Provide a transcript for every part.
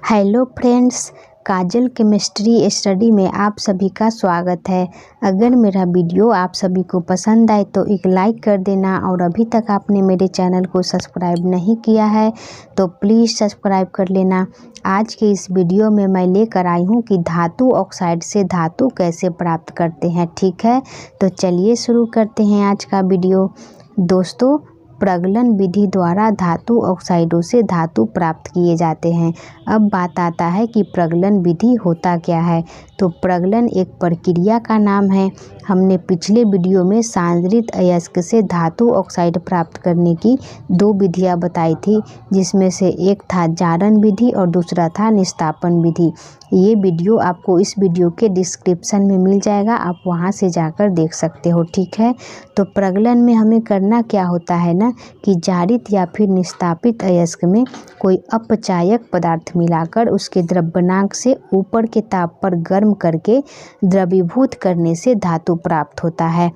Hello friends, काजल chemistry study में आप सभी का स्वागत है। अगर मेरा वीडियो आप सभी को पसंद आए तो एक लाइक कर देना और अभी तक आपने मेरे चैनल को सब्सक्राइब नहीं किया है तो प्लीज़ सब्सक्राइब कर लेना। आज के इस वीडियो में मैं लेकर आई हूँ कि धातु ऑक्साइड से धातु कैसे प्राप्त करते हैं। ठीक है, तो चलिए शुरू करते हैं आज का वीडियो। दोस्तों, प्रगलन विधि द्वारा धातु ऑक्साइडों से धातु प्राप्त किए जाते हैं। अब बात आता है कि प्रगलन विधि होता क्या है। तो प्रगलन एक प्रक्रिया का नाम है। हमने पिछले वीडियो में सांद्रित अयस्क से धातु ऑक्साइड प्राप्त करने की दो विधियां बताई थी, जिसमें से एक था जारन विधि और दूसरा था निस्तापन विधि। ये वीडियो आपको इस वीडियो के डिस्क्रिप्शन में मिल जाएगा, आप वहां से जाकर देख सकते हो। ठीक है, तो प्रगलन में हमें करना क्या होता है ना कि जारित या फिर निस्तापित अयस्क में कोई अपचायक पदार्थ मिलाकर उसके द्रव्यनांक से ऊपर के ताप पर गर्म करके द्रवीभूत करने से धातु प्राप्त होता है।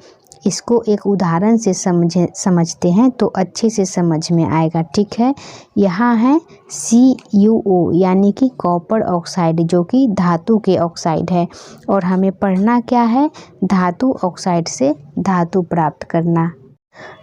इसको एक उदाहरण से समझते हैं तो अच्छे से समझ में आएगा। ठीक है, यहाँ है CuO यानी कि कॉपर ऑक्साइड, जो कि धातु के ऑक्साइड है, और हमें पढ़ना क्या है, धातु ऑक्साइड से धातु प्राप्त करना।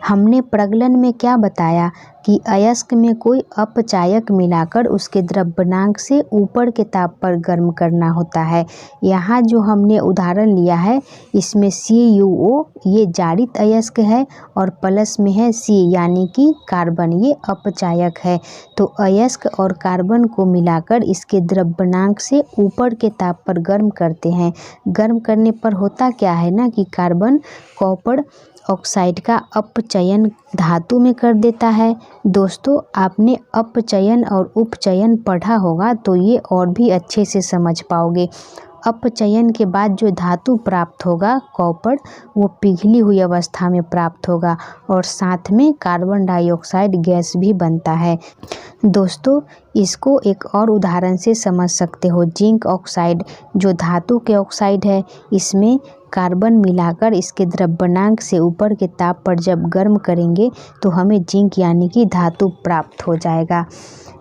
हमने प्रगलन में क्या बताया कि अयस्क में कोई अपचायक मिलाकर उसके द्रव्यनांक से ऊपर के ताप पर गर्म करना होता है। यहाँ जो हमने उदाहरण लिया है इसमें CuO ये जारित अयस्क है और प्लस में है C यानी कि कार्बन, ये अपचायक है। तो अयस्क और कार्बन को मिलाकर इसके द्रव्यनांक से ऊपर के ताप पर गर्म करते हैं। गर्म करने पर होता क्या है ना कि कार्बन कॉपर ऑक्साइड का अपचयन धातु में कर देता है। दोस्तों, आपने अपचयन और उपचयन पढ़ा होगा तो ये और भी अच्छे से समझ पाओगे। अपचयन के बाद जो धातु प्राप्त होगा कॉपर, वो पिघली हुई अवस्था में प्राप्त होगा और साथ में कार्बन डाइऑक्साइड गैस भी बनता है। दोस्तों, इसको एक और उदाहरण से समझ सकते हो। जिंक ऑक्साइड जो धातु के ऑक्साइड है, इसमें कार्बन मिलाकर इसके द्रव्यनांक से ऊपर के ताप पर जब गर्म करेंगे तो हमें जिंक यानी कि धातु प्राप्त हो जाएगा।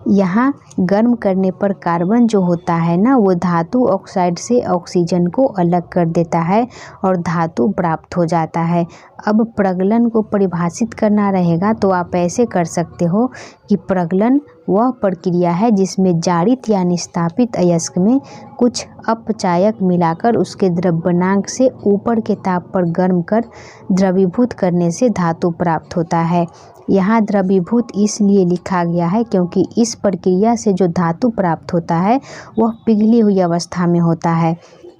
यहाँ गर्म करने पर कार्बन जो होता है ना, वो धातु ऑक्साइड से ऑक्सीजन को अलग कर देता है और धातु प्राप्त हो जाता है। अब प्रगलन को परिभाषित करना रहेगा तो आप ऐसे कर सकते हो कि प्रगलन वह प्रक्रिया है जिसमें जारित या निस्तापित अयस्क में कुछ अपचायक मिलाकर उसके द्रव्यनांक से ऊपर के ताप पर गर्म कर द्रवीभूत करने से धातु प्राप्त होता है। यहाँ द्रवीभूत इसलिए लिखा गया है क्योंकि इस प्रक्रिया से जो धातु प्राप्त होता है वह पिघली हुई अवस्था में होता है।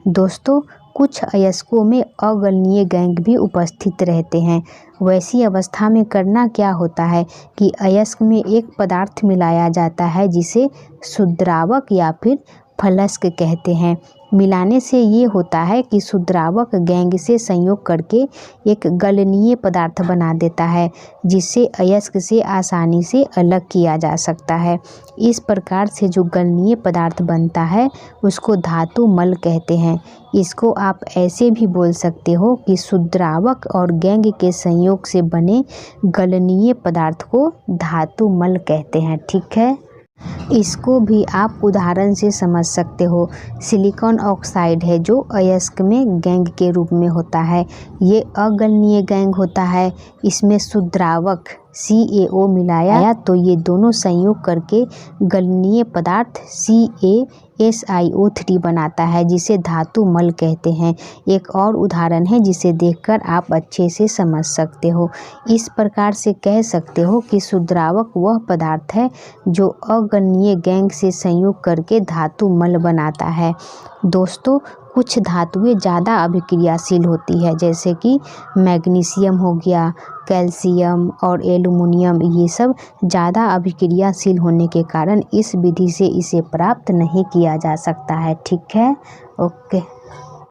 दोस्तों, कुछ अयस्कों में अगलनीय गैंग भी उपस्थित रहते हैं। वैसी अवस्था में करना क्या होता है कि अयस्क में एक पदार्थ मिलाया जाता है जिसे शुद्रावक या फिर फलस्क कहते हैं। मिलाने से ये होता है कि शुद्रावक गैंग से संयोग करके एक गलनीय पदार्थ बना देता है, जिसे अयस्क से आसानी से अलग किया जा सकता है। इस प्रकार से जो गलनीय पदार्थ बनता है उसको धातु मल कहते हैं। इसको आप ऐसे भी बोल सकते हो कि शुद्रावक और गैंग के संयोग से बने गलनीय पदार्थ को धातु मल कहते हैं। ठीक है, इसको भी आप उदाहरण से समझ सकते हो। सिलिकॉन ऑक्साइड है जो अयस्क में गैंग के रूप में होता है। ये अगलनीय गैंग होता है। इसमें शुद्रावक CaO मिलाया तो ये दोनों संयोग करके गलनीय पदार्थ CaSiO3 बनाता है, जिसे धातु मल कहते हैं। एक और उदाहरण है जिसे देखकर आप अच्छे से समझ सकते हो। इस प्रकार से कह सकते हो कि शुद्रावक वह पदार्थ है जो अगलनीय गैंग से संयोग करके धातु मल बनाता है। दोस्तों, कुछ धातुएं ज़्यादा अभिक्रियाशील होती है, जैसे कि मैग्नीशियम हो गया, कैल्शियम और एल्युमिनियम। ये सब ज़्यादा अभिक्रियाशील होने के कारण इस विधि से इसे प्राप्त नहीं किया जा सकता है। ठीक है, ओके।